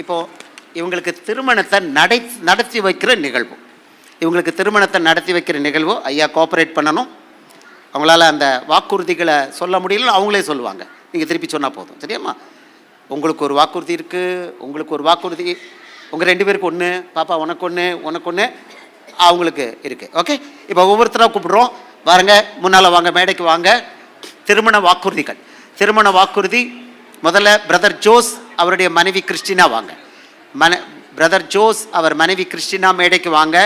இப்போது இவங்களுக்கு திருமணத்தை நடத்தி வைக்கிற நிகழ்வு, இவங்களுக்கு திருமணத்தை நடத்தி வைக்கிற நிகழ்வு ஐயா கோஆப்ரேட் பண்ணணும். அவங்களால அந்த வாக்குறுதிகளை சொல்ல முடியல, அவங்களே சொல்லுவாங்க, நீங்கள் திருப்பி சொன்னால் போதும். சரியாம்மா? உங்களுக்கு ஒரு வாக்குறுதி இருக்குது, உங்களுக்கு ஒரு வாக்குறுதி, உங்கள் 2 பேருக்கு ஒன்று, பாப்பா உனக்கு ஒன்று, உனக்கு ஒன்று, அவங்களுக்கு இருக்குது. ஓகே, இப்போ ஒவ்வொருத்தராக கூப்பிடுறோம். வாருங்க, முன்னால் வாங்க, மேடைக்கு வாங்க. திருமண வாக்குறுதிகள். திருமண வாக்குறுதி முதல்ல பிரதர் ஜோஸ் அவருடைய மனைவி கிறிஸ்டினா வாங்க. பிரதர் ஜோஸ் அவர் மனைவி கிறிஸ்டினா மேடைக்கு வாங்க.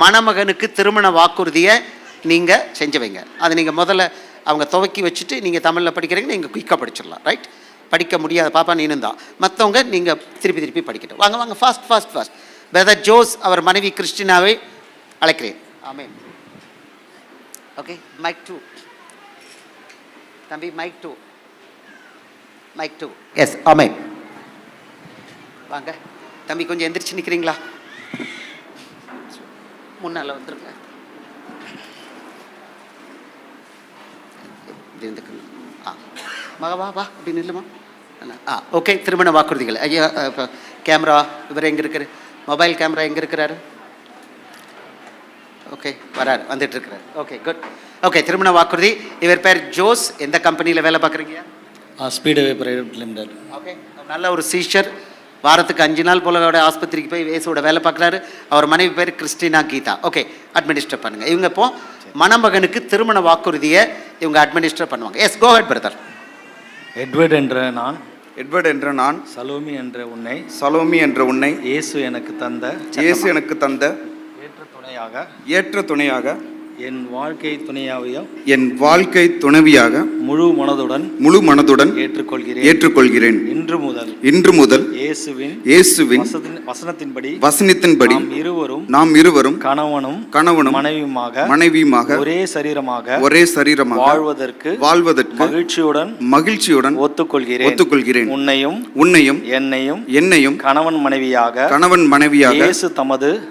மணமகனுக்கு திருமண வாக்குறுதியை நீங்கள் செஞ்சு வைங்க. அது நீங்கள் முதல்ல அவங்க துவக்கி வச்சுட்டு, நீங்கள் தமிழில் படிக்கிறீங்க, நீங்கள் குயிக்காக படிச்சிடலாம். ரைட்? படிக்க முடியாத பாப்பா நீனும் தான், மற்றவங்க நீங்கள் திருப்பி படிக்கட்டும். வாங்க வாங்க, ஃபாஸ்ட். பிரதர் ஜோஸ் அவர் மனைவி கிறிஸ்டினாவை அழைக்கிறேன். ஆமென். ஓகே, மைக் 2 தம்பி, மைக் 2 எஸ். ஆமென். வாங்க தம்பி, கொஞ்சம் எந்திரிச்சு நிற்கிறீங்களா? முன்னால் வந்துருங்க. மகா வா அப்படி நில்லுமா. ஓகே, திருமண வாக்குறுதிகள். ஐயா இப்போ கேமரா இவர் எங்கே இருக்கிற, மொபைல் கேமரா எங்கே இருக்கிறாரு? ஓகே, வராரு, வந்துட்டு இருக்கிறார். Okay, good. ஓகே, திருமண வாக்குறுதி. இவர் பேர் ஜோஸ். எந்த கம்பெனியில் வேலை பார்க்குறீங்க? Speedway private limited. ஓகே, நல்ல ஒரு சீஷர். வாரத்துக்கு 5 நாள் போல ஆஸ்பத்திரிக்கு போய் வேசோட வேலை பார்க்குறாரு. அவர் மனைவி பேர் கிறிஸ்டினா கீதா. ஓகே, அட்மினிஸ்டர் பண்ணுங்கள். இவங்க இப்போ மணமகனுக்கு திருமண வாக்குறுதியை இவங்க அட்மினிஸ்டர் பண்ணுவாங்க. எஸ், கோ ஹெட் பிரதர். எட்வர்ட் என்ற நான் சலோமி என்ற உன்னை இயேசு எனக்கு தந்த ஏற்ற துணையாக என் வாழ்க்கை துணைவியாக முழு மனதுடன் ஏற்றுக்கொள்கிறேன். இன்று முதல் இயேசுவின் வசனத்தின்படி நாம் இருவரும் கணவனும் மனைவியுமாக ஒரே சரீரமாக வாழ்வதற்கு மகிழ்ச்சியுடன் ஒத்துக்கொள்கிறேன். உன்னையும் என்னையும் கணவன் மனைவியாக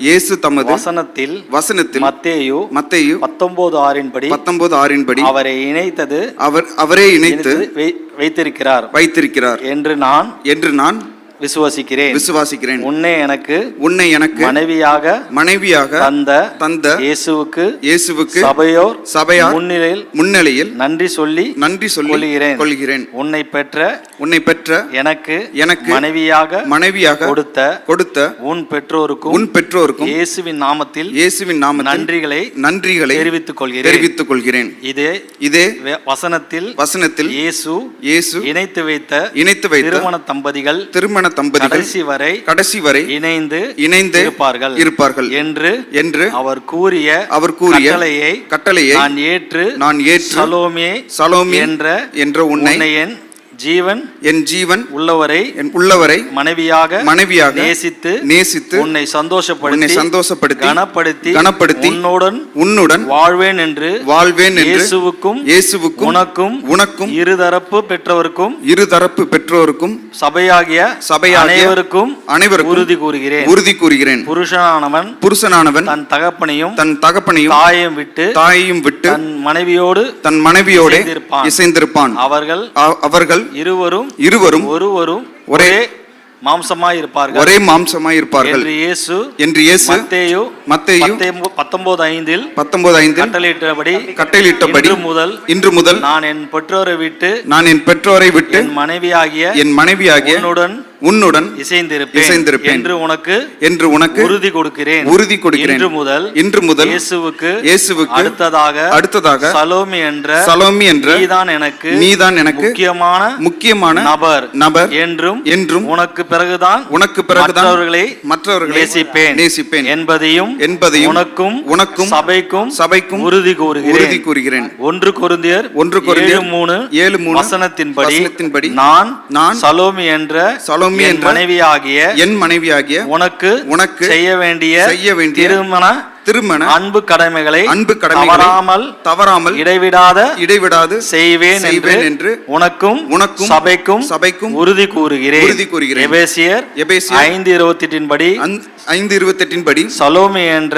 இயேசு தமது வசனத்தில் மத்தேயு 19:6 அவரே இணைத்து வைத்திருக்கிறார் என்று நான் விசுவாசிக்கிறேன். உன்னை எனக்கு மனைவியாக தந்த இயேசுவுக்கு சபையோர் முன்னிலையில் நன்றி சொல்லி கொள்கிறேன். உன்னை பெற்ற எனக்கு மனைவியாக கொடுத்த உன் பெற்றோருக்கும் இயேசுவின் நாமத்தில் நன்றிகளை தெரிவித்துக் கொள்கிறேன். இதே வசனத்தில் இயேசு இணைத்து வைத்த திருமண தம்பதிகள் கடைசி வரை இணைந்து இருப்பார்கள் என்று அவர் கூறிய கட்டளையை நான் ஏற்று சலோமி என்ற உன்னை என் ஜீவன் உள்ளவரை மனைவியாக நேசித்து உன்னை சந்தோஷப்படுத்தி கனப்படுத்தி உன்னுடன் வாழ்வேன் என்று இயேசுவுக்கும் உனக்கும் இருதரப்பு பெற்றோருக்கும் சபையாகிய அனைவருக்கும் உறுதி கூறுகிறேன். புருஷனானவன் தன் தகப்பனையும் தாயையும் விட்டு தன் மனைவியோடு இசைந்திருப்பான். அவர்கள் இருவரும் ஒரே மாம்சமாய் இருப்பார்கள் என்று இயேசு மத்தேயு 19:5 கட்டளையிட்டபடி இன்று முதல் நான் என் பெற்றோரை விட்டு என் மனைவியாகிய உன்னுடன் இசைந்திருப்பேன் என்று உனக்கு உறுதி கொடுக்கிறேன். இன்று முதல் இயேசுவுக்கு அடுத்ததாக சலோமி என்ற நீதான் எனக்கு முக்கியமான நபர் என்றும் உனக்கு பிறகுதான் மற்றவர்களை நேசிப்பேன் என்பதையும் உனக்கும் சபைக்கும் உறுதி கூறுகிறேன். 1 கொரிந்தியர் 7:3 வசனத்தின்படி நான் சலோமி என்ற என் மனைவியாகிய உனக்கு செய்ய வேண்டிய திருமண திருமண அன்பு கடமைகளை தவறாமல் இடைவிடாது செய்வேன் என்று உனக்கும் சபைக்கும் உறுதி கூறுகிறேன். எபேசியர் 5:28 படி 5:28 படி சலோமி என்ற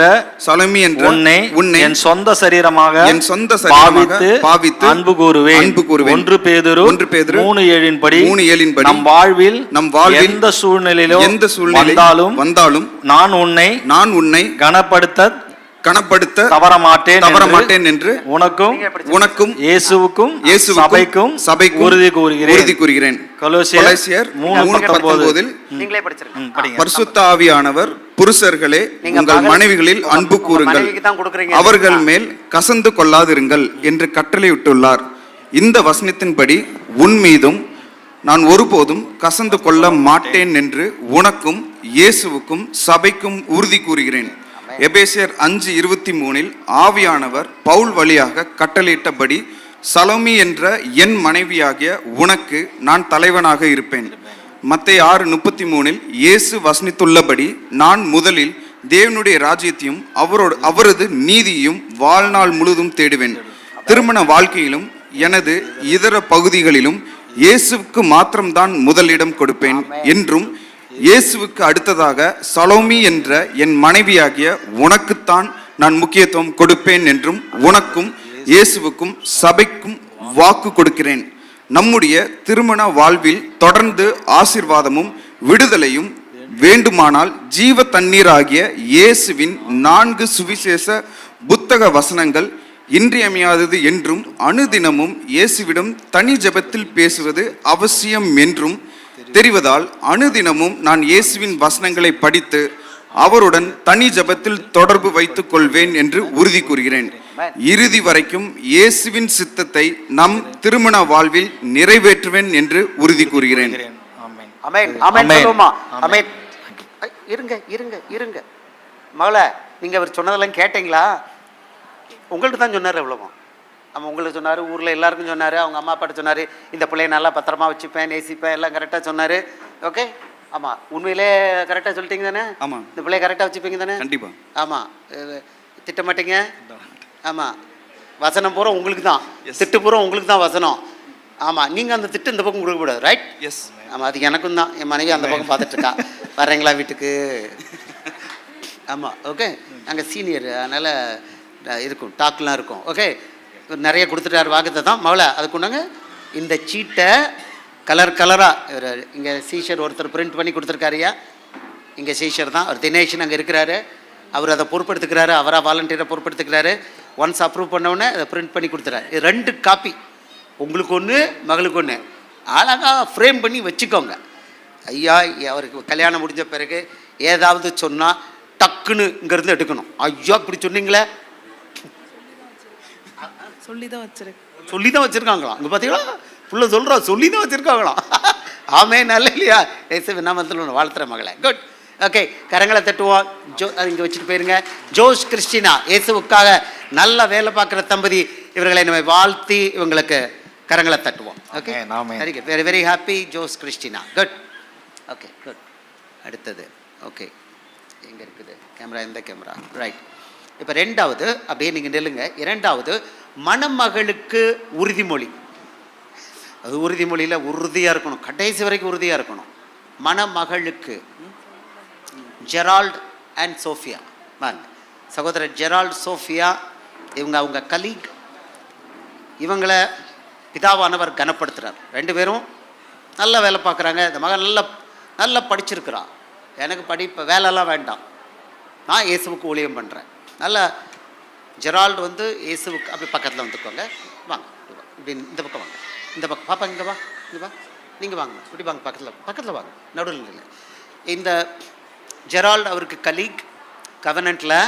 உன்னை என் சொந்த சரீரமாக பாவித்து அன்பு கூறுவேன். 1 பேதுரு 3:7 படி நம் வாழ்வில் எந்த சூழ்நிலையிலும் வந்தாலும் நான் உன்னை கனப்படுத்த தவறமாட்டேன் என்று உனக்கும் இயேசுவுக்கும் சபைக்கும் உறுதி கூறுகிறேன். கொலோசியர் 3:19 பரிசுத்த ஆவியானவர் புருஷர்களே உங்கள் மனைவிகளில் அன்பு கூறுங்கள், அவர்கள் மேல் கசந்து கொள்ளாதிருங்கள் என்று கட்டளையிட்டுள்ளார். இந்த வசனத்தின்படி உன் மீதும் நான் ஒருபோதும் கசந்து கொள்ள மாட்டேன் என்று உனக்கும் இயேசுவுக்கும் சபைக்கும் உறுதி கூறுகிறேன். எபேசியர் 5:23 ஆவியானவர் பவுல் வழியாக கட்டளையிட்டபடி சலோமி என்ற என் மனைவியாகிய உனக்கு நான் தலைவனாக இருப்பேன். மத்தேயு 6:33 இயேசு வசனித்துள்ளபடி நான் முதலில் தேவனுடைய ராஜ்யத்தையும் அவரது நீதியையும் வாழ்நாள் முழுதும் தேடுவேன். திருமண வாழ்க்கையிலும் எனது இதர பகுதிகளிலும் இயேசுவுக்கு மாத்திரம்தான் முதலிடம் கொடுப்பேன் என்றும் இயேசுவுக்கு அடுத்ததாக சலோமி என்ற என் மனைவியாகிய உனக்குத்தான் நான் முக்கியத்துவம் கொடுப்பேன் என்றும் உனக்கும் இயேசுவுக்கும் சபைக்கும் வாக்கு கொடுக்கிறேன். நம்முடைய திருமண வாழ்வில் தொடர்ந்து ஆசீர்வாதமும் விடுதலையும் வேண்டுமானால் ஜீவ தண்ணீராகிய இயேசுவின் 4 சுவிசேஷ புத்தக வசனங்கள் இன்றியமையாதது என்றும் அனுதினமும் இயேசுவிடம் தனி ஜெபத்தில் பேசுவது அவசியம் என்றும் தெரிவதால் அனுதினமும் நான் இயேசுவின் வசனங்களை படித்து அவருடன் தனி ஜெபத்தில் தொடர்பு வைத்துக் கொள்வேன் என்று உறுதி கூறுகிறேன். இறுதி வரைக்கும் இயேசுவின் சித்தத்தை நம் திருமண வாழ்வில் நிறைவேற்றுவேன் என்று உறுதி கூறுகிறேன். இருங்க மகளே, நீங்க அவர் சொன்னதெல்லாம் கேட்டீங்களா? உங்கள்கிட்ட தான் சொன்னார். எவ்வளவோ ஆமாம், உங்களுக்கு சொன்னார், ஊரில் எல்லாருக்கும் சொன்னார், அவங்க அம்மா அப்பாட்ட சொன்னார், இந்த பிள்ளைய நல்லா பத்திரமா வச்சுப்பேன், நேசிப்பேன், எல்லாம் கரெக்டாக சொன்னார். ஓகே, ஆமாம், உண்மையிலே கரெக்டாக சொல்லிட்டீங்க தானே? ஆமாம். இந்த பிள்ளைய கரெக்டாக வச்சுப்பீங்க தானே? கண்டிப்பாக. ஆமாம், திட்டமாட்டீங்க. ஆமாம், வசனம் பூரா உங்களுக்கு தான், திட்டு பூரா உங்களுக்கு தான் வசனம். ஆமாம், நீங்கள் அந்த திட்டு இந்த பக்கம் கொடுக்க கூடாது, ரைட்? எஸ். ஆமாம், அது எனக்கும் தான். என் மனைவி அந்த பக்கம் பார்த்துட்ருக்கா, வர்றீங்களா வீட்டுக்கு? ஆமாம், ஓகே, நாங்கள் சீனியர், அதனால் இருக்கும், டாக்லாம் இருக்கும். ஓகே, நிறைய கொடுத்துட்டார் வாக்குத்தை தான் மவளை. அதுக்கு ஒன்றுங்க, இந்த சீட்டை கலராக இங்கே சீஷர் ஒருத்தர் பிரிண்ட் பண்ணி கொடுத்துருக்காருயா. இங்கே சீஷர் தான், அவர் தினேஷன் அங்கே இருக்கிறாரு, அவர் அதை பொறுப்படுத்துக்கிறாரு, அவராக வாலண்டியரை பொறுப்படுத்துக்கிறாரு. ஒன்ஸ் அப்ரூவ் பண்ணவுடனே அதை பிரிண்ட் பண்ணி கொடுத்துறாரு. இது 2 காப்பி, உங்களுக்கு ஒன்று, மகளுக்கு ஒன்று, அழகாக ஃப்ரேம் பண்ணி வச்சுக்கோங்க. ஐயா, அவருக்கு கல்யாணம் முடிஞ்ச பிறகு ஏதாவது சொன்னால் டக்குன்னு இங்கேருந்து எடுக்கணும். ஐயா இப்படி சொன்னீங்களே, சொல்லி தான் வச்சுருக்காங்களாம். இங்கே பார்த்தீங்களா, புள்ள சொல்கிறா, சொல்லி தான் வச்சுருக்காங்களாம். ஆமே, நல்ல இல்லையா? ஏசு நாமத்தில் ஒன்று வாழ்த்துற மகளை. குட். ஓகே, கரங்களை தட்டுவோம். இங்கே வச்சுட்டு போயிருங்க. ஜோஸ் கிறிஸ்டினா, இயேசுவுக்காக நல்ல வேலை பார்க்குற தம்பதி, இவர்களை நம்ம வாழ்த்தி இவங்களுக்கு கரங்களை தட்டுவோம். Okay, very good, very very happy Jose Christina. Good. Okay, good. அடுத்தது ஓகே, எங்கே இருக்குது கேமரா? இந்த கேமரா, ரைட். இப்போ 2வது, அப்படியே நீங்கள் நில்லுங்க. 2வது, மணமகளுக்கு உறுதிமொழி. அது உறுதிமொழியில் உறுதியாக இருக்கணும், கடைசி வரைக்கும் உறுதியாக இருக்கணும். மணமகளுக்கு ஜெரால்ட் அண்ட் சோஃபியா, சகோதரர் ஜெரால்ட் சோஃபியா, இவங்க அவங்க கலீக். இவங்களை பிதாவானவர் கனப்படுத்துகிறார். 2 பேரும் நல்ல வேலை பார்க்குறாங்க. இந்த மகன் நல்லா படிச்சிருக்கிறான். எனக்கு படிப்பு வேலைலாம் வேண்டாம், நான் இயேசுவுக்கு ஊழியம் பண்ணுறேன். நல்ல ஜெரால்டு வந்து இயேசுவுக்கு அப்படி பக்கத்தில் வந்துக்கோங்க. வாங்க, இப்படி இந்த பக்கம் வாங்க, இந்த பக்கம் பாப்பா, இங்கே வா, இங்கே வா, நீங்கள் வாங்க, இப்படி வாங்க, பக்கத்தில் வாங்க, நடுவில் இல்லை. இந்த ஜெரால்டு அவருக்கு கலீக் கவர்னண்ட்டில்.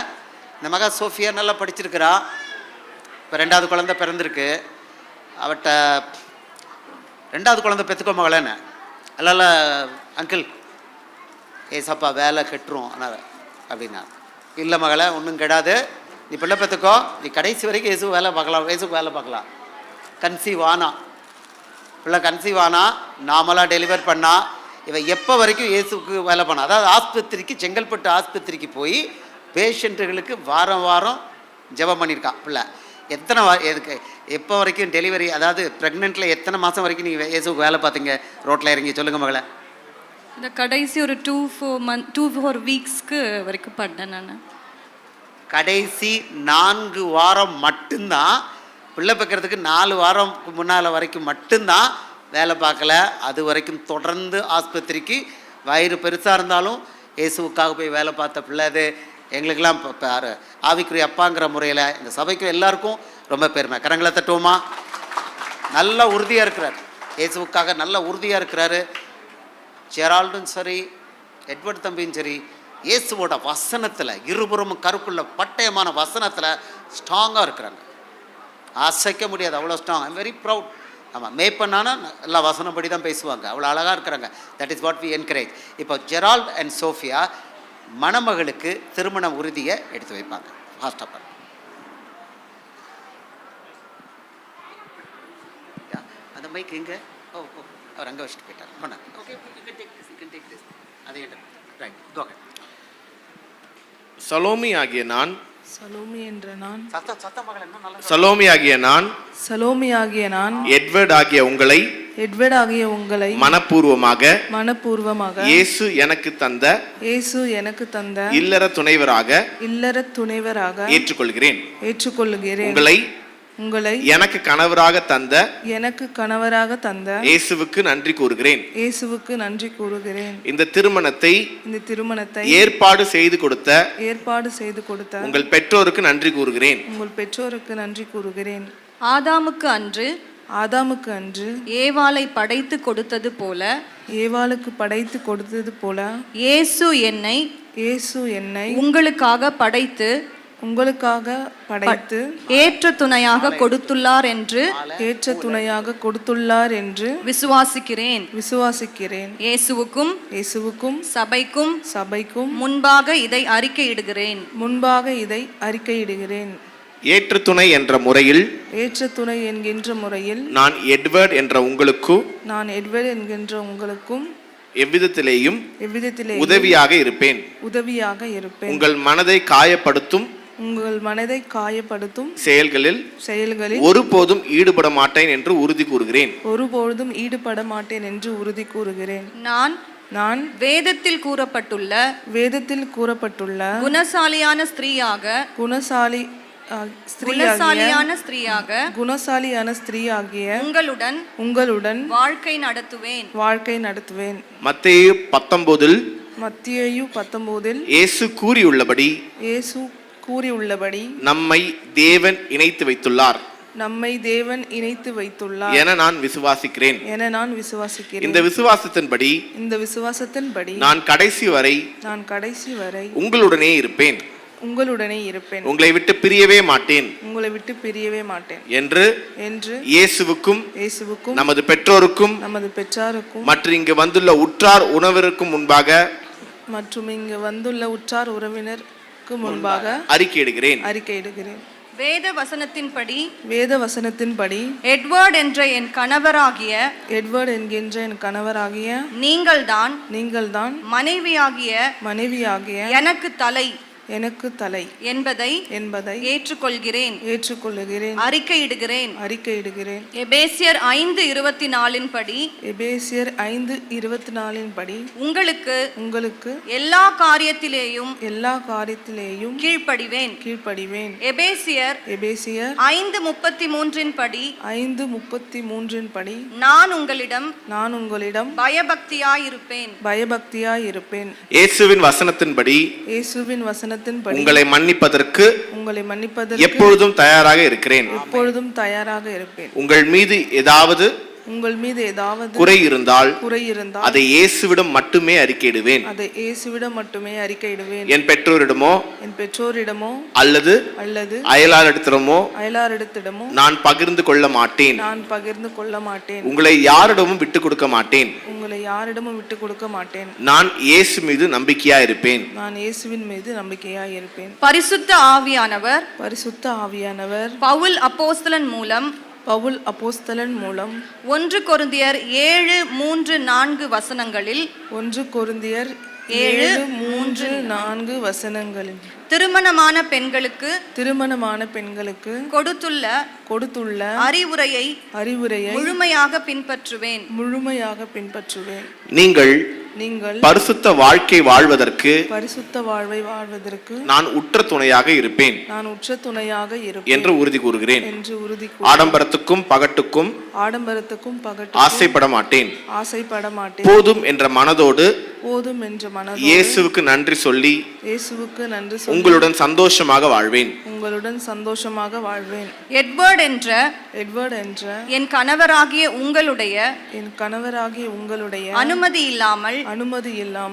இந்த மகா சோஃபியா நல்லா படிச்சிருக்கிறா. இப்போ 2வது குழந்தை பிறந்திருக்கு. அவட்ட 2வது குழந்தை பெற்றுக்கோ மகளேன்னு. அல்ல அங்கிள், ஏசப்பா வேலை கெட்டுரும் ஆனால் அப்படின்னா, இல்லை மகளை, ஒன்றும் கெடாது, நீ பிள்ளை பெற்றுக்கோ, நீ கடைசி வரைக்கும் இயேசு வேலை பார்க்கலாம், இயேசுக்கு வேலை பார்க்கலாம். கன்சீவ் ஆனா, பிள்ளை கன்சீவ் ஆனா, நாமளாக டெலிவர் பண்ணால் இவன் எப்போ வரைக்கும் இயேசுக்கு வேலை பண்ணா. அதாவது ஆஸ்பத்திரிக்கு, செங்கல்பட்டு ஆஸ்பத்திரிக்கு போய் பேஷண்ட்டுகளுக்கு வாரம் வாரம் ஜெபம் பண்ணியிருக்கான் பிள்ளை. எத்தனை எதுக்கு எப்போ வரைக்கும் டெலிவரி, அதாவது ப்ரெக்னென்ட்டில் எத்தனை மாதம் வரைக்கும் நீங்கள் இயேசுக்கு வேலை பார்த்தீங்க ரோட்டில் இறங்கி? சொல்லுங்கள் மகளை. இந்த கடைசி ஒரு 2-4 வீக்ஸ்க்கு வரைக்கும் பண்ணேன் நான். கடைசி 4 வாரம் மட்டும்தான், பிள்ளை பெக்கிறதுக்கு 4 வாரம் முன்னால் வரைக்கும் மட்டும்தான் வேலை பார்க்கல. அது வரைக்கும் தொடர்ந்து ஆஸ்பத்திரிக்கு, வயிறு பெருசாக இருந்தாலும் இயேசுவுக்காக போய் வேலை பார்த்த பிள்ளை அது. எங்களுக்கெல்லாம் இப்போ ஆவிக்குரிய அப்பாங்கிற முறையில் இந்த சபைக்கும் எல்லாருக்கும் ரொம்ப பெருமை. கரங்களை தட்டுவோமா? நல்ல உறுதியாக இருக்கிறார், இயேசுவுக்காக நல்ல உறுதியாக இருக்கிறாரு. ஜெரால்டும் சரி, எட்வர்ட் தம்பியும் சரி, இயேசுவோட வசனத்தில், இருபுறமும் கருக்குள்ள பட்டயமான வசனத்தில் ஸ்ட்ராங்காக இருக்கிறாங்க. அசைக்க முடியாது, அவ்வளோ ஸ்ட்ராங். I'm very proud. ஆமாம், மேய்ப்பண்ணானா எல்லா வசனப்படி தான் பேசுவாங்க, அவ்வளோ அழகாக இருக்கிறாங்க. That is what we encourage. இப்போ ஜெரால்ட் அண்ட் சோஃபியா மணமகளுக்கு திருமண உறுதியை எடுத்து வைப்பாங்க. ஃபாஸ்டாக பாருங்க. அந்த மைக் எங்கே? ஓ ஓ, அவர் அங்கே வச்சுட்டு போயிட்டார். கொண்டாங்க. ஓகே, அதை ரைட். ஓகே. சலோமி ஆகிய நான், சலோமி என்ற நான், சலோமி ஆகிய நான், சலோமி ஆகிய நான், எட்வர்ட் ஆகிய உங்களை, எட்வர்ட் ஆகிய உங்களை மனப்பூர்வமாக இயேசு எனக்கு தந்த இல்லற துணைவராக ஏற்றுக்கொள்கிறேன். உங்களை எனக்கு கணவராக தந்த இயேசுவுக்கு நன்றி கூறுகிறேன். இந்த திருமணத்தை ஏற்பாடு செய்து கொடுத்த உங்கள் பெற்றோருக்கு நன்றி கூறுகிறேன். ஆதாமுக்கு அன்று ஏவாளை படைத்து கொடுத்தது போல, இயேசு என்னை உங்களுக்காக படைத்து ஏற்ற துணையாக கொடுத்துள்ளார் என்று விசுவாசிக்கிறேன். இயேசுவுக்கும் சபைக்கும் முன்பாக இதை அறிக்கையிடுகிறேன். ஏற்ற துணை என்கின்ற முறையில் நான் எட்வர்ட் என்கின்ற உங்களுக்கும் எவ்விதத்திலேயும் உதவியாக இருப்பேன். உங்கள் மனதை காயப்படுத்தும் செயல்களில் ஒருபோதும் ஈடுபட மாட்டேன் என்று உறுதி கூறுகிறேன். நான் வேதத்தில் கூறப்பட்டுள்ள குணசாலியான ஸ்திரீயாகிய உங்களுடன் வாழ்க்கை நடத்துவேன். மத்தேயு 19 இயேசு கூறியுள்ளபடி நம்மை தேவன் இணைத்து வைத்துள்ளார் என நான் விசுவாசிக்கிறேன். இந்த விசுவாசத்தின்படி நான் கடைசி வரை உங்களுடனே இருப்பேன். உங்களை விட்டு பிரியவே மாட்டேன் என்று இயேசுவுக்கும் நமது பெற்றோருக்கும் மற்றும் இங்கு வந்துள்ள உற்றார் உறவினருக்கு முன்பாக அறிக்கையிடுகிறேன். வேத வசனத்தின்படி எட்வர்ட் என்ற என் கணவராகிய நீங்கள்தான் மனைவியாகிய எனக்கு தலை என்பதை ஏற்றுக்கொள்கிறேன். அறிக்கையிடுகிறேன். எபேசியர் 5:24 படி உங்களுக்கு எல்லா காரியத்திலேயும் கீழ்ப்படிவேன். எபேசியர் 5:33 படி நான் உங்களிடம் பயபக்தியாயிருப்பேன். இயேசுவின் வசனத்தின்படி உங்களை மன்னிப்பதற்கு எப்பொழுதும் தயாராக இருக்கிறேன். உங்கள் மீது ஏதாவது குறை இருந்தால் அதை இயேசுவிடம் மட்டுமே அறிக்கையிடுவேன். என் பெற்றோரிடமோ அல்லது அயலாரிடமோ நான் பகிர்ந்து கொள்ள மாட்டேன். உங்களை யாரிடமும் விட்டு கொடுக்க மாட்டேன். நான் இயேசு மீது நம்பிக்கையா இருப்பேன். பரிசுத்த ஆவியானவர் பவுல் அப்போஸ்தலன் மூலம் 1 கொரிந்தியர் 7:3-4 வசனங்களில் 1 கொரிந்தியர் 7, 3, 4 வசனங்களில் திருமணமான பெண்களுக்கு கொடுத்துள்ள அறிவுரையை முழுமையாக பின்பற்றுவேன். நீங்கள் பரிசுத்த வாழ்க்கை வாழ்வதற்கு பரிசுத்த வாழ்வை வாழ்வதற்கு நான் உற்ற துணையாக இருப்பேன் என்று உறுதி கூறுகிறேன். ஆடம்பரத்துக்கும் பகட்டுக்கும் ஆசைப்பட மாட்டேன். போதும் என்ற மனதோடு இயேசுவுக்கு நன்றி சொல்லி உங்களுடன் சந்தோஷமாக வாழ்வேன். எட்வர்ட் என்ற என் கணவராகிய உங்களுடைய அனுமதி இல்லாமல்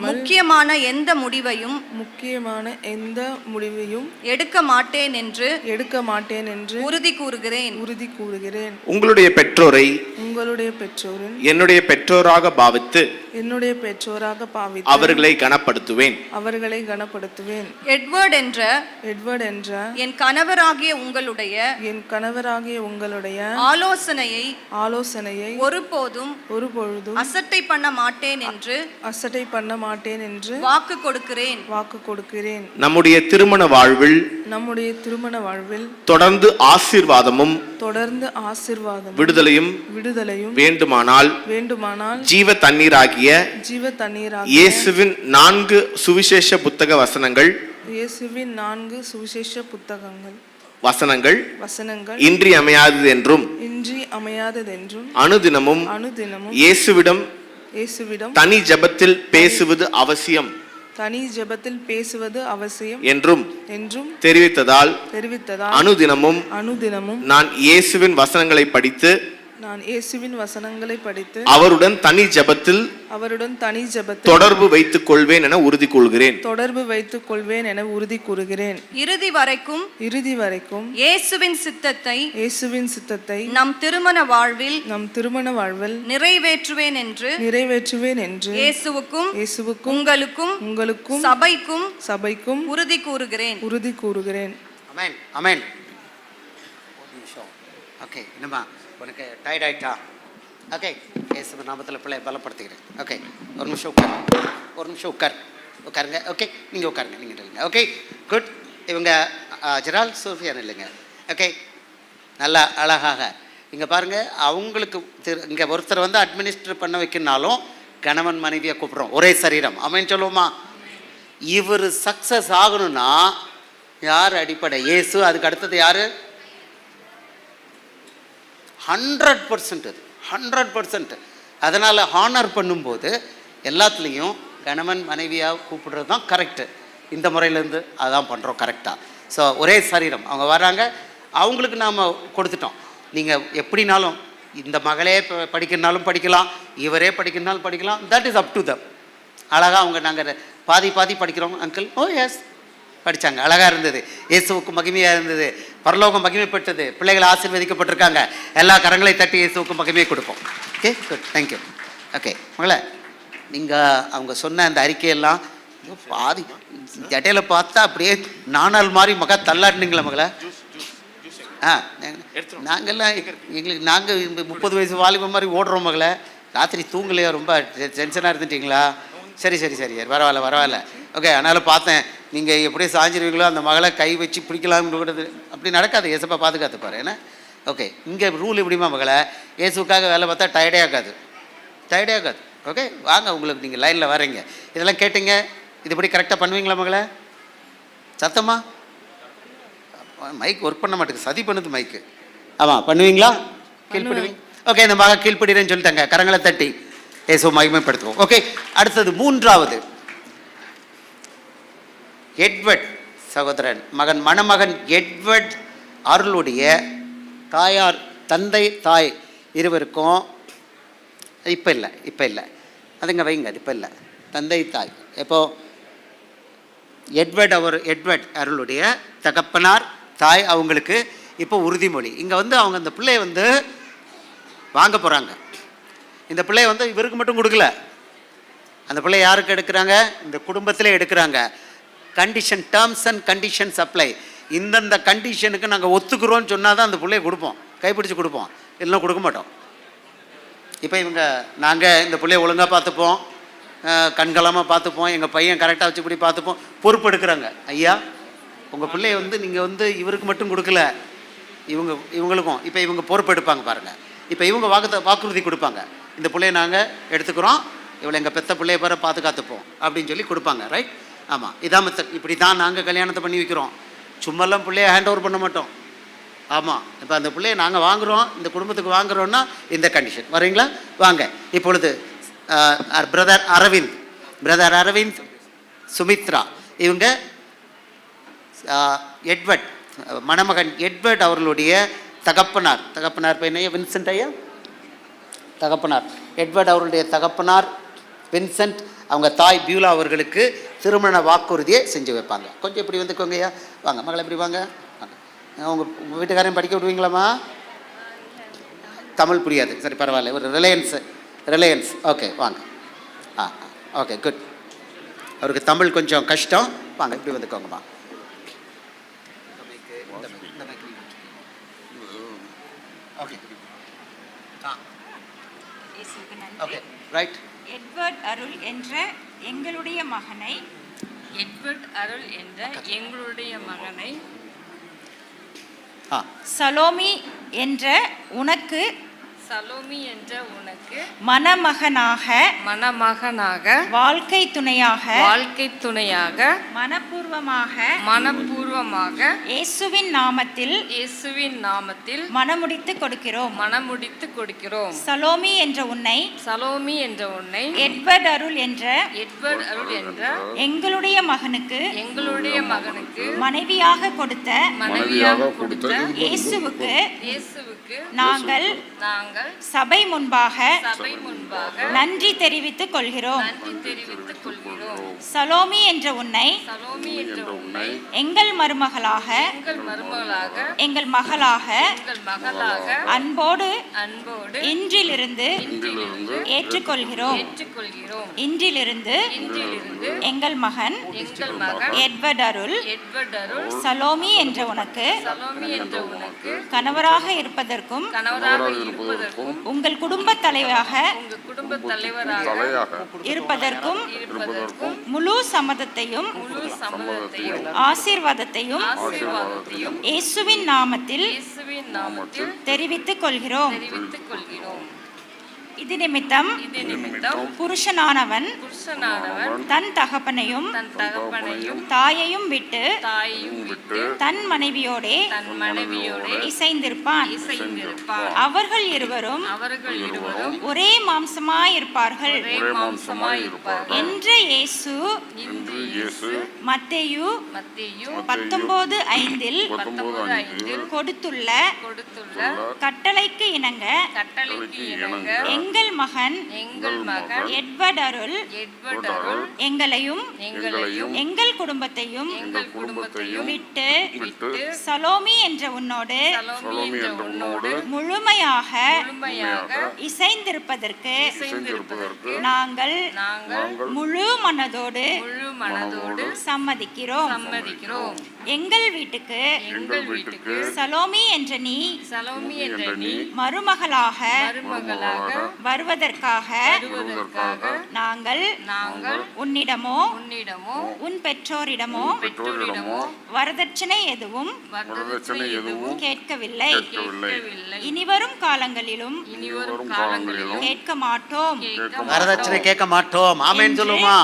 முக்கியமான எந்த முடிவையும் எடுக்க மாட்டேன் என்று உறுதி கூறுகிறேன். உங்களுடைய பெற்றோரை என்னுடைய பெற்றோராக பாவித்து அவர்களை கனப்படுத்துவேன். எட்வர்ட் என்ற என் கணவராகிய உங்களுடைய ஆலோசனையை ஒருபோதும் அசட்டை பண்ண மாட்டேன் என்று வாக்கு கொடுக்கிறேன். நம்முடைய திருமண வாழ்வில் தொடர்ந்து ஆசீர்வாதமும் விடுதலையும் வேண்டுமானால் ஜீவ தண்ணீராகிய இயேசுவின் 4 சுவிசேஷ புத்தக வசனங்கள் இன்றியமையாதது என்றும் அனுதினமும் இயேசுவிடம் தனி ஜெபத்தில் பேசுவது அவசியம் என்றும் தெரிவித்ததால் அனுதினமும் நான் இயேசுவின் வசனங்களை படித்து அவருடன் தனி ஜெபத்தில் தொடர்பு வைத்துக் கொள்வேன் என உறுதி கூறுகிறேன். இறுதி வரைக்கும் இயேசுவின் சித்தத்தை நம் திருமண வாழ்வில் நிறைவேற்றுவேன் என்று இயேசுவுக்கும் உங்களுக்கும் சபைக்கும் உறுதி கூறுகிறேன். ஆமென் ஆமென். ஓகே, என்னம்மா உனக்கு டயர்ட் ஆயிட்டா? ஓகே, இயேசுவின் நாமத்தில் பிள்ளை பலப்படுத்துகிறேன். ஓகே, ஒரு நிமிஷம் உட்காருங்க. ஓகே, நீங்கள் உட்காருங்க, நீங்கள் இல்லைங்க. Okay, good. இவங்க ஜெரால் சோஃபியான் இல்லைங்க. ஓகே, நல்லா அழகாக இங்கே பாருங்கள். அவங்களுக்கு இங்கே ஒருத்தர் வந்து அட்மினிஸ்ட்ரேட் பண்ண வைக்கணும்னாலும் கணவன் மனைவியை கூப்பிட்றோம், ஒரே சரீரம். அவன் சொல்லுவோமா? இவர் சக்ஸஸ் ஆகணும்னா யார் அடிப்படை? இயேசு. அதுக்கு அடுத்தது யார்? 100%. அதனால் ஹானர் பண்ணும்போது எல்லாத்துலேயும் கணவன் மனைவியாக கூப்பிடுறது தான் கரெக்டு. இந்த முறையிலேருந்து அதான் பண்ணுறோம் கரெக்டாக. ஸோ ஒரே சரீரம். அவங்க வராங்க, அவங்களுக்கு நாம் கொடுத்துட்டோம். நீங்கள் எப்படினாலும் இந்த மகளே படிக்கிறனாலும் படிக்கலாம், இவரே படிக்கிறனாலும் படிக்கலாம். That is up to them. அழகாக அவங்க நாங்கள் பாதி படிக்கிறோம் அங்கிள். ஓ எஸ், படித்தாங்க, அழகாக இருந்தது. இயேசுவுக்கு மகிமையாக இருந்தது, பரலோகம் மகிமைப்பட்டது, பிள்ளைகள் ஆசீர்வதிக்கப்பட்டிருக்காங்க. எல்லா கரங்களை தட்டி இயேசுவுக்கு மகிமையை கொடுப்போம். Okay, good, thank you. ஓகே மகளே, நீங்கள் அவங்க சொன்ன அந்த அறிக்கையெல்லாம் பாதி இடையில பார்த்தா அப்படியே நானால் மாதிரி மக தள்ளாட்டினீங்களா மகளே? நாங்கள்லாம் எங்களுக்கு நாங்கள் 30 வயசு வாலிபம் மாதிரி ஓடுறோம் மகளே. ராத்திரி தூங்கலையா? ரொம்ப டென்ஷனாக இருந்துட்டீங்களா? சரி பரவாயில்ல. ஓகே, அதனால் பார்த்தேன் நீங்கள் எப்படியே சாஞ்சிருவீங்களோ அந்த மகளை கை வச்சு பிடிக்கலாம்னு. அப்படி நடக்காது, ஏசப்பா பாதுகாத்துப்பாரு. ஏன்னா ஓகே, இங்கே ரூல் எப்படிமா மகளை? இயேசுக்காக வேலை பார்த்தா டயர்டே ஆகாது. ஓகே, வாங்க, உங்களுக்கு நீங்கள் லைனில் வரீங்க. இதெல்லாம் கேட்டீங்க, இதுபடி கரெக்டாக பண்ணுவீங்களா மகளை? சத்தமா? மைக் ஒர்க் பண்ண மாட்டேங்குது, சதி பண்ணுது மைக்கு. ஆமாம், பண்ணுவீங்களா? கீழ்ப்படுவீங்க? ஓகே, இந்த மக கீழ்ப்படுறேன்னு சொல்லிட்டாங்க. கரங்களை தட்டி இயேசு மகிமைப்படுத்துவோம். ஓகே, அடுத்தது 3வது எட்வர்ட் சகோதரன் மணமகன் எட்வர்ட் அருளுடைய தாயார், தந்தை தாய் இருவருக்கும் இப்போ இல்லை அதுங்க வைங்க, அது இப்போ இல்லை. தந்தை தாய் எப்போ? எட்வர்ட் அருளுடைய தகப்பனார் தாய் அவங்களுக்கு இப்போ உறுதிமொழி. இங்கே வந்து அவங்க அந்த பிள்ளையை வந்து வாங்க போகிறாங்க. இந்த பிள்ளையை வந்து இவருக்கு மட்டும் கொடுக்கல, அந்த பிள்ளை யாருக்கு எடுக்கிறாங்க? இந்த குடும்பத்திலே எடுக்கிறாங்க. Condition, terms and conditions apply. இந்தந்த கண்டிஷனுக்கு நாங்கள் ஒத்துக்கிறோன்னு சொன்னால் தான் அந்த பிள்ளையை கொடுப்போம், கைப்பிடிச்சு கொடுப்போம், இல்லைன்னா கொடுக்க மாட்டோம். இப்போ நாங்கள் இந்த பிள்ளையை ஒழுங்காக பார்த்துப்போம், கண்களாமல் பார்த்துப்போம், எங்கள் பையன் கரெக்டாக வச்சுப்படி பார்த்துப்போம், பொறுப்பு எடுக்கிறாங்க. ஐயா உங்கள் பிள்ளைய வந்து நீங்கள் வந்து இவருக்கு மட்டும் கொடுக்கல, இவங்களுக்கும் இப்போ இவங்க பொறுப்பு எடுப்பாங்க பாருங்கள். இப்போ இவங்க வாக்குறுதி கொடுப்பாங்க, இந்த பிள்ளைய நாங்கள் எடுத்துக்கிறோம், இவளை எங்கள் பெத்த பிள்ளைய பேர பாதுகாத்துப்போம் அப்படின்னு சொல்லி கொடுப்பாங்க. ரைட்? ஆமாம், இதான் மெத்தட். இப்படி தான் நாங்கள் கல்யாணத்தை பண்ணி வைக்கிறோம். சும்மாலாம் பிள்ளைய ஹேண்ட் ஓவர் பண்ண மாட்டோம். ஆமாம், இப்போ அந்த பிள்ளைய நாங்கள் வாங்குகிறோம், இந்த குடும்பத்துக்கு வாங்குகிறோன்னா இந்த கண்டிஷன். வரீங்களா? வாங்க. இப்பொழுது பிரதர் அரவிந்த், சுமித்ரா, இவங்க எட்வர்ட், மணமகன் எட்வர்ட் அவர்களுடைய தகப்பனார் பையனையா வின்சென்ட் ஐயா, தகப்பனார் எட்வர்ட் அவர்களுடைய தகப்பனார் வின்சென்ட், அவங்க தாய் பியூலா அவர்களுக்கு திருமண வாக்குறுதியை செஞ்சு வைப்பாங்க. கொஞ்சம் இப்படி வந்துக்கோங்க ஐயா, வாங்க மகளை இப்படி வாங்க. உங்கள் வீட்டுக்காரையும் படிக்க விடுவீங்களாம்மா? தமிழ் புரியாது, சரி பரவாயில்ல, ஒரு ரிலையன்ஸ் ஓகே வாங்க. Okay good. அவருக்கு தமிழ் கொஞ்சம் கஷ்டம், வாங்க இப்படி வந்துக்கோங்கம்மா. Okay okay right. Edward Arul என்ற எங்களுடைய மகனை சலோமி என்ற உனக்கு மணமகனாக வாழ்க்கை துணையாக மனப்பூர்வமாக இயேசுவின் நாமத்தில் மணமுடித்து கொடுக்கிறோம். சலோமி என்ற உன்னை எட்வர்ட் அருள் என்ற எங்களுடைய மகனுக்கு மனைவியாக கொடுத்த இயேசுவுக்கு நாங்கள் சபை முன்பாக நன்றி தெரிவித்துக் கொள்கிறோம். சலோமி என்ற உன்னை எங்கள் மருமகளாக எங்கள் மகளாக அன்போடு இன்றிலிருந்து ஏற்றுக்கொள்கிறோம். இன்றிலிருந்து எங்கள் மகன் எட்வர்ட் அருள் சலோமி என்ற உனக்கு கணவராக இருப்பதற்கும் உங்கள் குடும்ப தலைவராக இருப்பதற்கும் முழு சம்மதத்தையும் ஆசீர்வாதத்தையும் இயேசுவின் நாமத்தில் தெரிவித்துக் கொள்கிறோம். இது நிமித்தம் புருஷனானவன் தன் தகப்பனையும் தாயையும் விட்டு தன் மனைவியோடே இசைந்திருப்பான். அவர்கள் இருவரும் ஒரே மாம்சமாயிருப்பார்கள் என்று இயேசு மத்தேயு 19:5 கொடுத்துள்ள கட்டளைக்கு இணங்க எங்கள் மகன் எட்வர்ட் அருள் எங்களையும் எங்கள் குடும்பத்தையும் விட்டு சலோமி என்ற உன்னோடு முழுமையாக இசைந்திருப்பதற்கு நாங்கள் முழு மனதோடு சம்மதிக்கிறோம். எங்கள் வீட்டுக்கு சலோமி என்ற நீ மருமகளாக வருவதற்காக நாங்கள் உன்னிடமோ உன் பெற்றோரிடமோ வரதட்சணை எதுவும் கேட்கவில்லை. இனிவரும் காலங்களிலும் கேட்க மாட்டோம். வரதட்சணை கேட்க மாட்டோம். ஆமென் சொல்லுமா?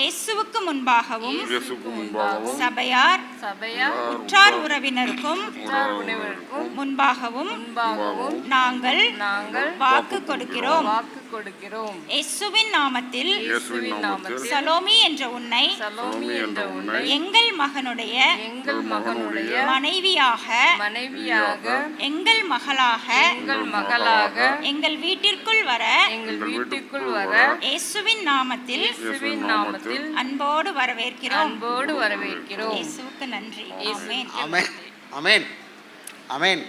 இயேசுவுக்கு முன்பாகவும் சபையார் உற்றார் உறவினருக்கும் முன்பாகவும் நாங்கள் வாக்கு கொடுக்கிறோம். இயேசுவின் நாமத்தில் சலோமி என்ற உன்னை எங்கள் மகனுடைய மனைவியாக எங்கள் மகளாக எங்கள் வீட்டிற்குள் வர இயேசுவின் நாமத்தில் அன்போடு வரவேற்கிறோம். இயேசுவுக்கு நன்றி. ஆமென் ஆமென் ஆமென்.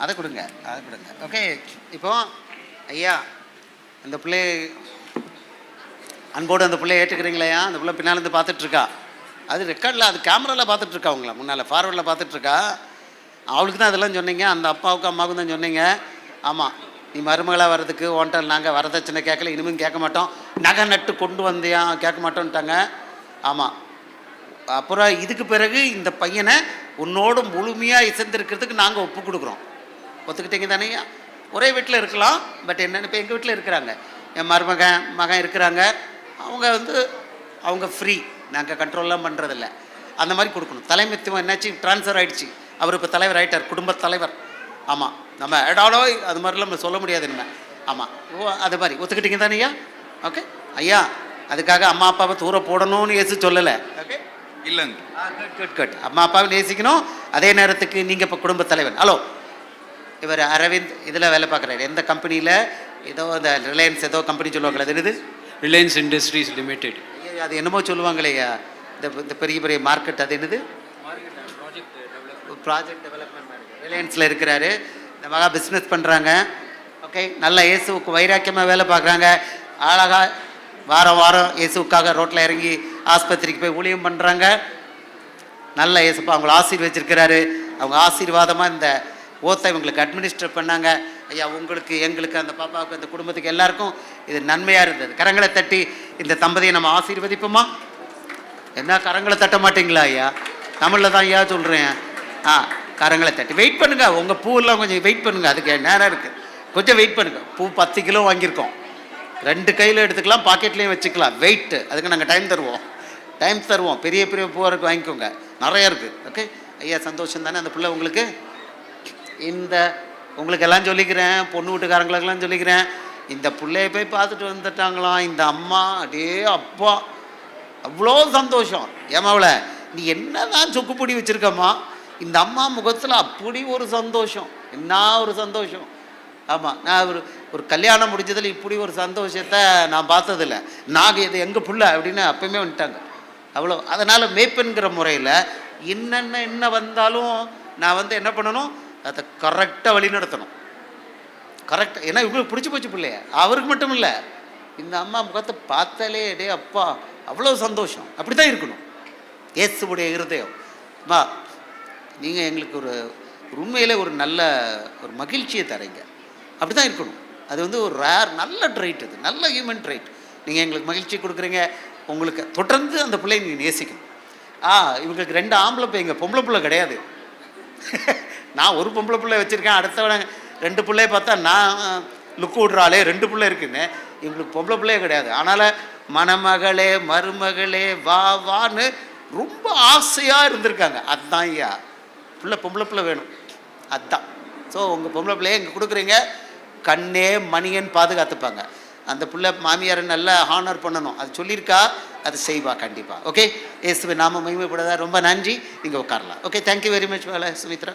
அதை கொடுங்க. ஓகே, இப்போ ஐயா அந்த பிள்ளை அன்போடு அந்த பிள்ளைய ஏற்றுக்கிறீங்களா? அந்த பிள்ளை பின்னாலேருந்து பார்த்துட்ருக்கா, அது ரெக்கார்டில், அது கேமராவில் பார்த்துட்ருக்கா, அவங்கள முன்னால் ஃபார்வர்டில் பார்த்துட்ருக்கா. அவளுக்கு தான் அதெல்லாம் சொன்னீங்க, அந்த அப்பாவுக்கும் அம்மாவுக்கும் தான் சொன்னீங்க. ஆமாம், நீ மருமகளாக வர்றதுக்கு ஒன்றை நாங்கள் வரதட்சணை கேட்கல, இனிமேல் கேட்க மாட்டோம். நகை நட்டு கொண்டு வந்தியா கேட்க மாட்டோன்ட்டாங்க. ஆமாம். அப்புறம் இதுக்கு பிறகு இந்த பையனை உன்னோடு முழுமையாக இசைந்திருக்கிறதுக்கு நாங்கள் ஒப்பு கொடுக்குறோம். ஒத்துக்கிட்டீங்க தானேயா? ஒரே வீட்டில் இருக்கலாம், பட் என்னென்னு இப்போ எங்கள் வீட்டில் இருக்கிறாங்க, என் மகன் இருக்கிறாங்க. அவங்க ஃப்ரீ, நாங்கள் கண்ட்ரோல்லாம் பண்ணுறதில்ல. அந்த மாதிரி கொடுக்கணும். தலைமைத்துவம் என்னாச்சு, ட்ரான்ஸ்ஃபர் ஆகிடுச்சு. அவர் இப்போ தலைவர் ஆகிட்டார், குடும்பத் தலைவர். ஆமாம், நம்ம எடாடோ அது மாதிரிலாம் நம்ம சொல்ல முடியாது. என்ன ஆமாம், அது மாதிரி ஒத்துக்கிட்டீங்க தானேயா? ஓகே ஐயா, அதுக்காக அம்மா அப்பாவை தூர போடணும்னு ஏசு சொல்லலை. ஓகே இல்லைங்க. குட். அம்மா அப்பாவை நேசிக்கணும், அதே நேரத்துக்கு நீங்கள் இப்போ குடும்பத் தலைவர். ஹலோ, இவர் அரவிந்த் இதில் வேலை பார்க்குறாரு. எந்த கம்பெனியில்? ஏதோ இந்த ரிலையன்ஸ் ஏதோ கம்பெனி சொல்லுவாங்களே, அது என்னது? Reliance industries limited. அது என்னமோ சொல்லுவாங்களேயா, இந்த பெரிய பெரிய மார்க்கெட், அது என்னது? Project development. ரிலையன்ஸில் இருக்கிறாரு. இந்த மகா பிஸ்னஸ் பண்ணுறாங்க. ஓகே, நல்ல இயேசுவுக்கு வைராக்கியமாக வேலை பார்க்குறாங்க. அழகாக வாரம் இயேசுவுக்காக ரோட்டில் இறங்கி ஆஸ்பத்திரிக்கு போய் ஊழியம் பண்ணுறாங்க. நல்ல இயேசுப்பா அவங்கள ஆசீர்வச்சிருக்கிறாரு. அவங்க ஆசீர்வாதமாக இந்த ஓத்தை இவங்களுக்கு அட்மினிஸ்டர் பண்ணாங்க. ஐயா, உங்களுக்கு, எங்களுக்கு, அந்த பாப்பாவுக்கு, அந்த குடும்பத்துக்கு எல்லாருக்கும் இது நன்மையாக இருந்தது. கரங்களை தட்டி இந்த தம்பதியை நம்ம ஆசீர்வதிப்போமா? என்ன கரங்களை தட்ட மாட்டிங்களா ஐயா? தமிழில் தான் ஐயா சொல்கிறேன். கரங்களை தட்டி வெயிட் பண்ணுங்கள். உங்கள் பூவெல்லாம் கொஞ்சம் வெயிட் பண்ணுங்கள், அதுக்கு நேரம் இருக்குது, கொஞ்சம் வெயிட் பண்ணுங்கள். பூ 10 கிலோ வாங்கியிருக்கோம், 2 கையில் எடுத்துக்கலாம், பாக்கெட்லேயும் வச்சுக்கலாம். வெயிட்டு அதுக்கு நாங்கள் டைம் தருவோம். பெரிய பெரிய பூவாருக்கு வாங்கிக்கோங்க, நிறைய இருக்குது. ஓகே ஐயா, சந்தோஷம் தானே? அந்த பிள்ளை உங்களுக்கு உங்களுக்கு எல்லாம் சொல்லிக்கிறேன், பொண்ணு வீட்டுக்காரங்களுக்கெல்லாம் சொல்லிக்கிறேன், இந்த பிள்ளைய போய் பார்த்துட்டு வந்துட்டாங்களாம் இந்த அம்மா. அடே அப்பா, அவ்வளோ சந்தோஷம். ஏமாவில் நீ என்ன தான் சொக்குப்பொடி வச்சுருக்கம்மா, இந்த அம்மா முகத்தில் அப்படி ஒரு சந்தோஷம், என்ன ஒரு சந்தோஷம். ஆமாம், நான் ஒரு கல்யாணம் முடிஞ்சதில் இப்படி ஒரு சந்தோஷத்தை நான் பார்த்ததில்ல. நாங்கள் இது எங்கள் பிள்ளை அப்படின்னு அப்பயுமே வந்துட்டாங்க. அவ்வளோ. அதனால் மேய்ப்பென்கிற முறையில் என்ன வந்தாலும் நான் என்ன பண்ணணும், அதை கரெக்டாக வழி நடத்தணும். கரெக்டாக, ஏன்னா இவங்களுக்கு பிடிச்சி போச்சு பிள்ளைய. அவருக்கு மட்டும் இல்லை, இந்த அம்மா முகத்தை பார்த்தாலே டே அப்பா அவ்வளோ சந்தோஷம். அப்படி தான் இருக்கணும் இயேசுவுடைய இருதயம். அம்மா, நீங்கள் எங்களுக்கு ஒரு உண்மையிலே ஒரு நல்ல ஒரு மகிழ்ச்சியை தரீங்க. அப்படி தான் இருக்கணும். அது ஒரு ரேர் நல்ல ட்ரைட், அது நல்ல ஹியூமன் ட்ரைட். நீங்கள் எங்களுக்கு மகிழ்ச்சி கொடுக்குறீங்க. உங்களுக்கு தொடர்ந்து அந்த பிள்ளையை நீங்கள் நேசிக்கணும். இவங்களுக்கு 2 ஆம்பளை பிள்ளைங்க, பொம்பளை பிள்ளை கிடையாது. நான் ஒரு பொம்பளை பிள்ளை வச்சுருக்கேன், அடுத்தவன 2 பிள்ளைய பார்த்தா நான் லுக்கு விட்றாளே 2 பிள்ளை இருக்குன்னு. இவங்களுக்கு பொம்பளை பிள்ளையே கிடையாது. அதனால் மணமகளே மருமகளே வான்னு ரொம்ப ஆசையாக இருந்திருக்காங்க. அதுதான் ஐயா, பொம்பளை பிள்ளை வேணும், அதுதான். ஸோ உங்கள் பொம்பளை பிள்ளையை இங்கே கொடுக்குறீங்க, கண்ணே மணியன் பாதுகாத்துப்பாங்க. அந்த பிள்ளை மாமியாரை நல்லா ஹானர் பண்ணணும், அது சொல்லியிருக்கா, அது செய்வா கண்டிப்பாக. ஓகே, இயேசுவை நாம மகிமைப்படுதா. ரொம்ப நன்றி, நீங்கள் உட்காரலாம். ஓகே, தேங்க்யூ வெரி மச் வேலை சுமித்ரா.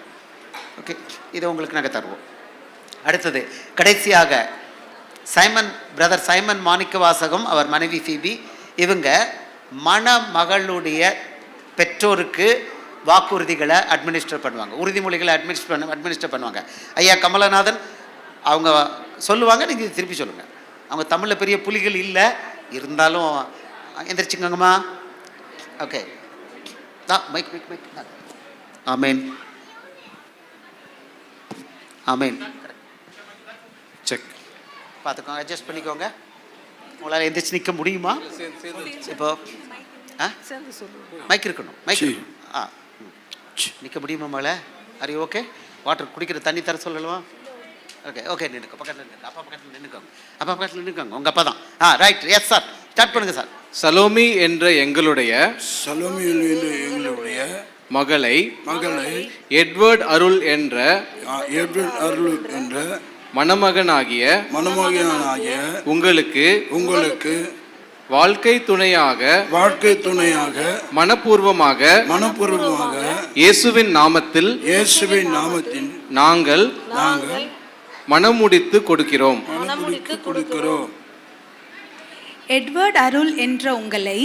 ஓகே, இதை உங்களுக்கு நாங்கள் தருவோம். அடுத்தது கடைசியாக பிரதர் சைமன் மாணிக்க வாசகம், அவர் மனைவி ஃபீபி, இவங்க மணமகளுடைய பெற்றோருக்கு வாக்குறுதிகளை அட்மினிஸ்டர் பண்ணுவாங்க, உறுதிமொழிகளை அட்மினிஸ்டர் பண்ணுவாங்க. ஐயா கமலநாதன் அவங்க சொல்லுவாங்க, நீங்கள் திருப்பி சொல்லுங்கள். அவங்க தமிழில் பெரிய புலிகள் இல்லை, இருந்தாலும் எந்திரிச்சுங்கம்மா. Okay, mike. ஆமேன். செக் பார்த்துக்கோங்க, அட்ஜஸ்ட் பண்ணிக்கோங்க. உங்களால் எந்திரிச்சு நிற்க முடியுமா? இப்போ மைக் இருக்கணும், நிற்க முடியுமா மேலே? அரி ஓகே, வாட்டர் குடிக்கிற தண்ணி தர சொல்லலுமா? ஓகே நின்றுக்கோ, பக்கத்தில் நின்று, அப்பா பக்கத்தில் நின்றுக்கோங்க, உங்கள் அப்பா தான். ரைட், எஸ் சார், ஸ்டார்ட் பண்ணுங்கள் சார். சலோமி என்ற எங்களுடைய மகளை எட்வர்ட் அருள் என்ற மணமகனாகிய உங்களுக்கு வாழ்க்கை துணையாக மனப்பூர்வமாக இயேசுவின் நாமத்தில் நாங்கள் மனமுடித்து கொடுக்கிறோம். எட்வர்ட் அருள் என்ற உங்களை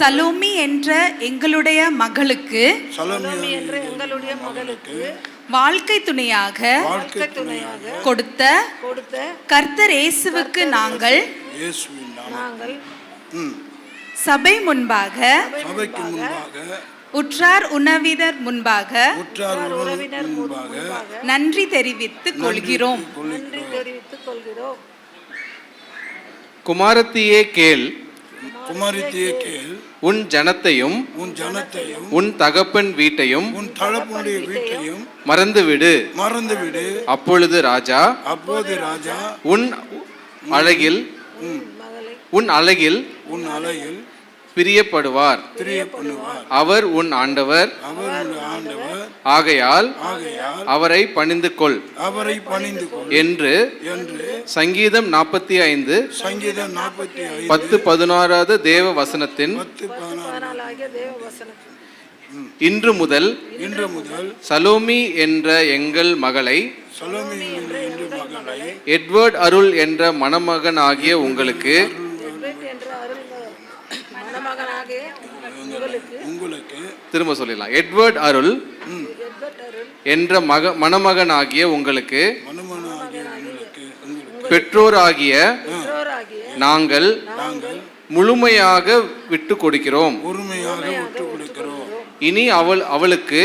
சலோமி என்ற எங்களுடைய மகளுக்கு வாழ்க்கை துணையாக கொடுத்த கர்த்தர் இயேசுவுக்கு நாங்கள் சபை முன்பாக உற்றார் உணவினர் முன்பாக நன்றி தெரிவித்துக் கொள்கிறோம். குமாரத்தியே கேள், குமாரத்தியே கேள், உன் ஜனத்தையும் உன் ஜனத்தையும் உன் தகப்பன் வீட்டையும் உன் தகப்பனுடைய வீட்டையும் மறந்துவிடு. மறந்துவிடு. அப்பொழுது ராஜா அப்போது ராஜா உன் அழகில் உன் அழகில் பிரியப்படுவார். பிரியப்படுவார். அவர் உன் ஆண்டவர். அவர் உன் ஆண்டவர். ஆகையால் அவரை பணிந்து கொள். அவரை பணிந்து கொள் என்று சங்கீதம் 45 சங்கீதம் 45 10-16 தேவ வசனத்தின் இன்று முதல் சலோமி என்ற எங்கள் மகளை எட்வர்ட் அருள் என்ற மணமகனாகிய உங்களுக்கு திரும்ப சொல்லிடலாம். எட்வர்ட் அருள் என்ற மணமகனாகிய உங்களுக்கு பெற்றோராகிய நாங்கள் முழுமையாக விட்டு கொடுக்கிறோம். இனி அவளுக்கு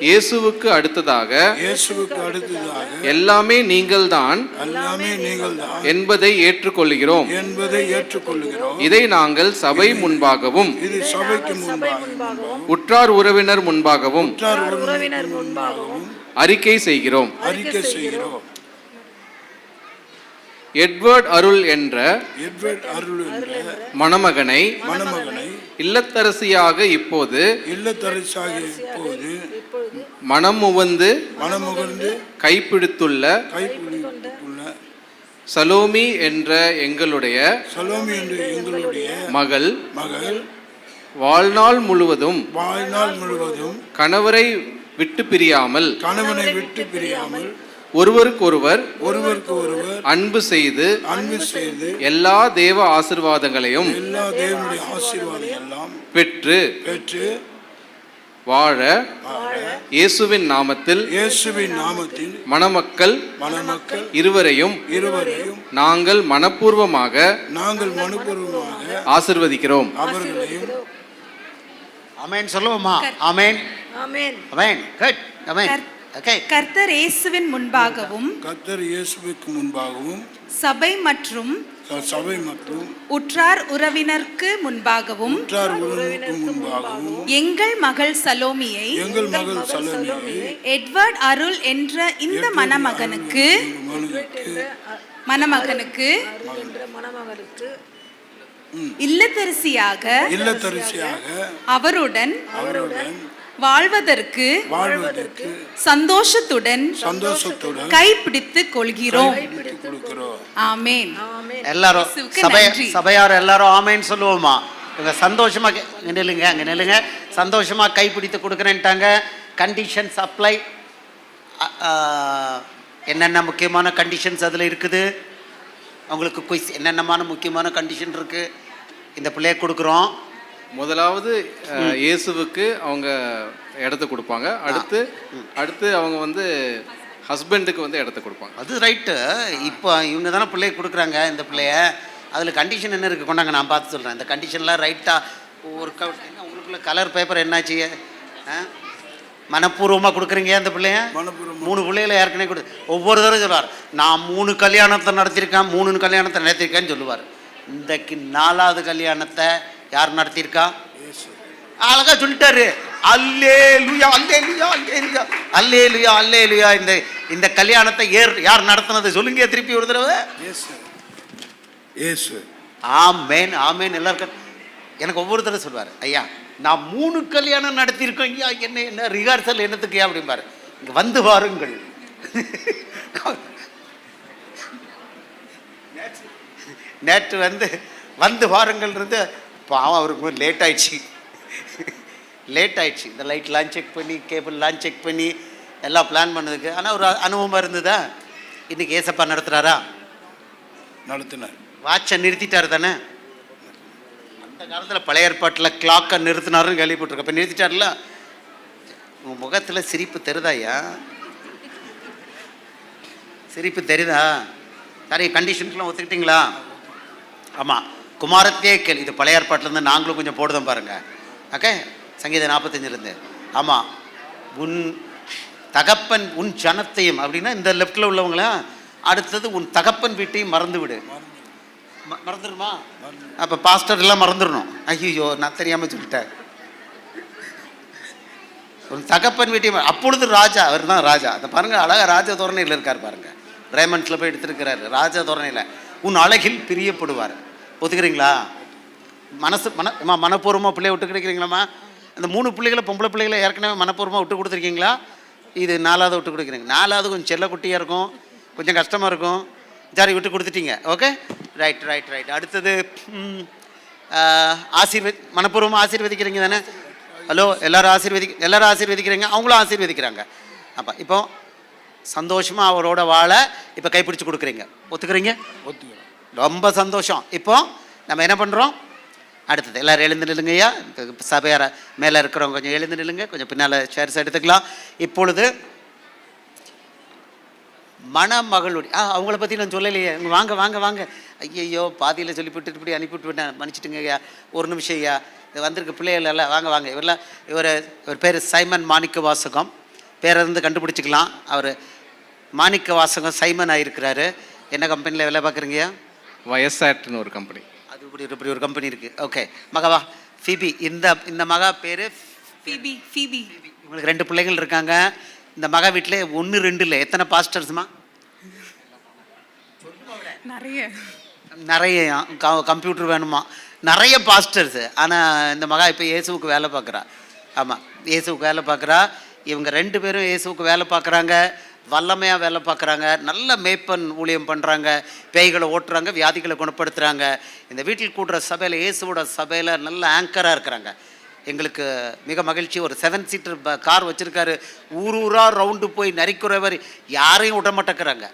இயேசுவுக்கு அடுத்ததாக எல்லாமே நீங்கள்தான் என்பதை ஏற்றுக்கொள்கிறோம். இதை நாங்கள் சபை முன்பாகவும் உற்றார் உறவினர் முன்பாகவும் அறிக்கை செய்கிறோம். எட்வர்ட் அருள் என்ற மணமகனை இல்லத்தரசியாக இப்போது மனமுவந்து கைப்பிடித்துள்ள சலோமி என்ற எங்களுடைய மகள் வாழ்நாள் முழுவதும் கணவரை விட்டு பிரியாமல் ஒருவருக்கொருவர் அன்பு செய்து எல்லா தேவ ஆசீர்வாதங்களையும் பெற்று வாழ இயேசுவின் நாமத்தில் மணமக்கள் இருவரையும் நாங்கள் மனப்பூர்வமாக ஆசீர்வதிக்கிறோம். ஆமென் சொல்லுவோமா? ஆமென் ஆமென். குட். ஆமென். கர்த்தர் இயேசுவின் முன்பாகவும் சபை மற்றும் உற்றார் உறவினருக்கு முன்பாகவும் எங்கள் மகள் சலோமியை எட்வர்ட் அருள் என்ற இந்த மணமகனுக்கு இல்லத்தரசியாக அவருடன் வாழ்வதற்கு சந்தோஷத்துடன் கைப்பிடித்துக் கொள்கிறோம். ஆமென். எல்லாரும் சபையார் எல்லாரும் ஆமென் சொல்லுவோமா? இவங்க சந்தோஷமா அங்க நில்லுங்க. சந்தோஷமா கைப்பிடித்து கொடுக்குறேன்ட்டாங்க. Conditions apply. என்னென்ன முக்கியமான கண்டிஷன்ஸ் அதில் இருக்குது? அவங்களுக்கு குயிஸ் என்னென்னமான முக்கியமான கண்டிஷன் இருக்கு? இந்த பிள்ளையை கொடுக்குறோம். முதலாவது இயேசுவுக்கு அவங்க இடத்த கொடுப்பாங்க. அடுத்து அவங்க வந்து ஹஸ்பண்டுக்கு வந்து இடத்த கொடுப்பாங்க. அது ரைட்டு. இப்போ இவங்க தானே பிள்ளைய கொடுக்குறாங்க. இந்த பிள்ளைய அதில் கண்டிஷன் என்ன இருக்குது? கொண்டாங்க, நான் பார்த்து சொல்கிறேன். இந்த கண்டிஷன்லாம் ரைட்டாக ஒர்க் அவுட். உங்களுக்குள்ள கலர் பேப்பர் என்னாச்சு? மனப்பூர்வமாக கொடுக்குறீங்க அந்த பிள்ளைய. 3 பிள்ளைகளை ஏற்கனவே ஒவ்வொரு தடவை சொல்லுவார், நான் 3 கல்யாணத்தை நடத்தியிருக்கேன், 3 கல்யாணத்தை நடத்தியிருக்கேன்னு சொல்லுவார். இன்றைக்கு 4வது கல்யாணத்தை யார் நடத்தியிருக்கா? அழகா சொல்லிட்டாரு. அல்லேலூயா அல்லேலூயா அல்லேலூயா அல்லேலூயா அல்லேலூயா. இந்த கல்யாணத்தை யார் நடத்தினது சொல்லுங்க திருப்பி ஒரு தடவை. ஆமென் ஆமென். எல்லாருக்கும் எனக்கு ஒவ்வொரு தடவை சொல்வார், ஐயா நான் 3 கல்யாணம் நடத்தியிருக்கேன். ஐயா என்ன ரிஹர்சல் என்னத்துக்கு அப்படிம்பாரு. இங்கே வந்து வாருங்கள். நேற்று வந்து வாருங்கள்ன்றது பாவம் அவருக்கு லேட் ஆயிடுச்சு. இந்த லைட்லாம் செக் பண்ணி கேபிள்லாம் செக் பண்ணி எல்லாம் பிளான் பண்ணதுக்கு. ஆனால் ஒரு அனுபவமாக இருந்ததா? இன்னைக்கு ஏசப்பா நடத்துகிறாரா? நடத்தினார். வாட்சை நிறுத்திட்டார் தானே? அந்த காலத்தில் பழைய ஏற்பாட்டில் கிளாக்கை நிறுத்தினாருன்னு கேள்விப்பட்டிருக்க. இப்போ நிறுத்திட்டார்ல. உங்கள் முகத்தில் சிரிப்பு தெரியுதாயா? சிரிப்பு தெரியுதா? சரி, கண்டிஷன்ஸ்லாம் ஒத்துக்கிட்டீங்களா? ஆமாம். குமாரத்தையே கேள். இது பழைய ஏற்பாட்டிலேருந்து நாங்களும் கொஞ்சம் போடுதோம் பாருங்கள். ஓகே, சங்கீதம் 45 ஆமாம். உன் தகப்பன் உன் ஜனத்தையும் அப்படின்னா இந்த லெஃப்டில் உள்ளவங்களா. அடுத்தது உன் தகப்பன் வீட்டையும் மறந்து விடு. மறந்துடுமா? அப்போ பாஸ்டர் எல்லாம் மறந்துடணும். ஐயோ நான் தெரியாமல் சொல்லிட்டேன். ஒரு தகப்பன் வீட்டையும் அப்பொழுது ராஜா, அவர் தான் ராஜா. அதை பாருங்க, அழகா ராஜ தோரணையில் இருக்கார் பாருங்க. ரேமண்ட்ஸில் போய் எடுத்திருக்கிறாரு ராஜ தோரணையில். உன் அழகில் பிரியப்படுவார். ஒத்துக்கிறீங்களா? மனப்பூர்வமாக பிள்ளைய விட்டு கிடைக்கிறீங்களாம்மா? அந்த 3 பிள்ளைகளை பொம்பளை பிள்ளைகளை ஏற்கனவே மனப்பூர்வமாக விட்டு கொடுத்துருக்கீங்களா? இது 4வது விட்டு கொடுக்குறீங்க. 4வது கொஞ்சம் செல்ல குட்டியாக இருக்கும், கொஞ்சம் கஷ்டமாக இருக்கும். சரி, விட்டு கொடுத்துட்டீங்க. Okay, right. அடுத்தது மனப்பூர்வமாக ஆசீர்வதிக்கிறீங்க தானே? ஹலோ, எல்லாரும் ஆசீர்வதிக்கிறீங்க, அவங்களும் ஆசீர்வதிக்கிறாங்க. அப்போ இப்போ சந்தோஷமாக அவரோட வாழ இப்போ கைப்பிடிச்சு கொடுக்குறீங்க. ஒத்துக்கிறீங்க? ஒத்துக்கிறோம். ரொம்ப சந்தோஷம். இப்போ நம்ம என்ன பண்ணுறோம்? அடுத்தது எல்லோரும் எழுந்து நில்லுங்கய்யா. சபையார மேலே இருக்கிறவங்க கொஞ்சம் எழுந்து நில்லுங்க, கொஞ்சம் பின்னால் சேர்ஸ் எடுத்துக்கலாம். இப்பொழுது மணமகளுடைய அவங்கள பற்றி நான் சொல்லலையே. வாங்க. ஐயையோ, பாதியில் சொல்லிவிட்டு இப்படி அனுப்பிவிட்டு விட்டேன், மன்னிச்சிட்டுங்க ஐயா. ஒரு நிமிஷம் ஐயா, இது வந்திருக்க பிள்ளைகள் எல்லாம் வாங்க. இவர் பேர் சைமன் மாணிக்க வாசகம். பேரை இருந்து கண்டுபிடிச்சிக்கலாம். அவர் மாணிக்க வாசகம் சைமன் ஆகிருக்கிறாரு. என்ன கம்பெனியில் வேலை பார்க்குறீங்கய்யா? வயசாட்டுன்னு ஒரு கம்பெனி. அது இப்படி ஒரு கம்பெனி இருக்குது. ஓகே, மகவா ஃபிபி. இந்த மகா பேர் ஃபீபி. உங்களுக்கு 2 பிள்ளைகள் இருக்காங்க. இந்த மகா வீட்டில் 1 2 இல்லை, எத்தனை பாஸ்டர்ஸ்மா? நிறைய கம்ப்யூட்டர் வேணுமா? நிறைய பாஸ்டர்ஸு. ஆனால் இந்த மகா இப்போ இயேசுவுக்கு வேலை பார்க்குறா. ஆமாம், இயேசுவுக்கு வேலை பார்க்குறா. இவங்க 2 பேரும் இயேசுவுக்கு வேலை பார்க்குறாங்க, வல்லமையாக வேலை பார்க்குறாங்க, நல்ல மேய்ப்பன் ஊழியம் பண்ணுறாங்க, பேய்களை ஓட்டுறாங்க, வியாதிகளை குணப்படுத்துகிறாங்க. இந்த வீட்டில் கூடுற சபையில், இயேசுவோட சபையில் நல்ல ஆங்கராக இருக்கிறாங்க. எங்களுக்கு மிக மகிழ்ச்சி. ஒரு 7 சீட்டர் கார் வச்சுருக்காரு. ஊராக ரவுண்டு போய் நரிக்குறவர் யாரையும் விட மாட்டேங்கிறாங்க.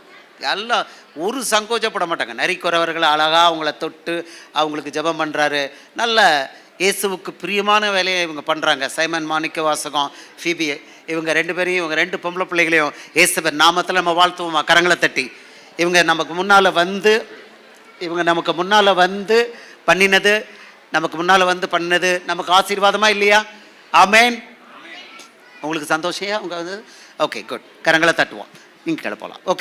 எல்லாம் ஒரு சங்கோச்சப்பட மாட்டாங்க. நரிக்குறவர்களை அழகாக அவங்கள தொட்டு அவங்களுக்கு ஜெபம் பண்ணுறாரு. நல்ல இயேசுவுக்கு பிரியமான வேலையை இவங்க பண்ணுறாங்க. சைமன் மாணிக்க வாசகம், ஃபிபி, இவங்க 2 பேரையும், இவங்க 2 பொம்பளை பிள்ளைகளையும் இயேசுவின் நாமத்தில் நம்ம வாழ்த்துவோமா? கரங்களை தட்டி. இவங்க நமக்கு முன்னால் வந்து பண்ணினது நமக்கு ஆசீர்வாதமா இல்லையா? ஆமேன். உங்களுக்கு சந்தோஷம்? அவங்க ஓகே, குட். கரங்களை தட்டுவோம். நீங்கள் கிளப்பலாம். ஓகே.